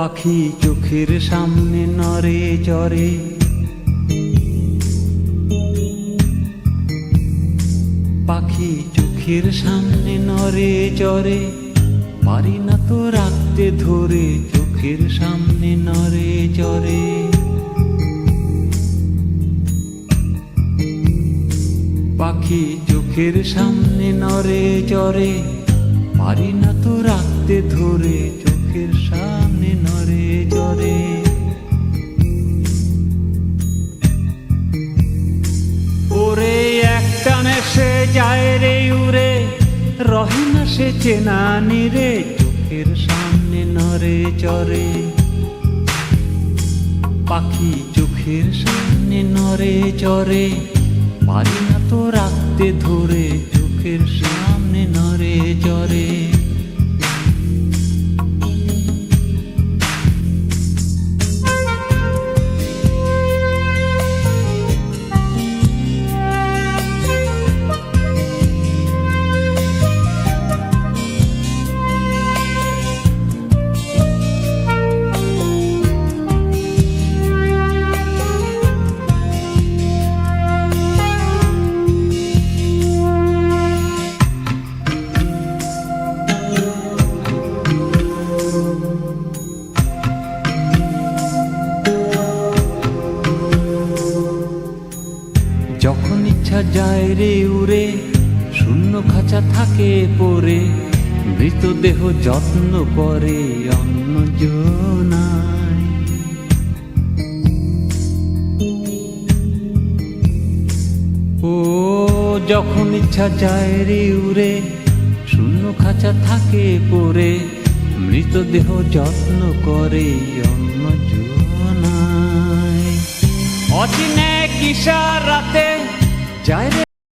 পাখি চোখের সামনে নড়ে চড়ে, পাখি চোখের সামনে নড়ে চড়ে, পারি না তো রাখতে ধরে চোখের সামনে নড়ে চড়ে। পাখি চোখের সামনে নড়ে চড়ে, পারি না তো রাখতে ধরে চোখের সামনে নড়ে চড়ে। ওরে একটানে সে যায় রে উড়ে, রহে না সে চেনা নিরে চোখের সামনে নড়ে চড়ে। পাখি চোখের সামনে নড়ে চড়ে, পারি না তো রাখতে ধরে চোখের সামনে নড়ে চড়ে। যখন ইচ্ছা যায় রে উড়ে, শূন্য খাঁচা থাকে পড়ে, মৃতদেহ যত্ন করে অন্য জনায়। ও যখন ইচ্ছা যায় রে উড়ে, শূন্য খাঁচা থাকে পড়ে, মৃতদেহ যত্ন করে অন্য জনায়। অচিনে কিসারাতে যায় রে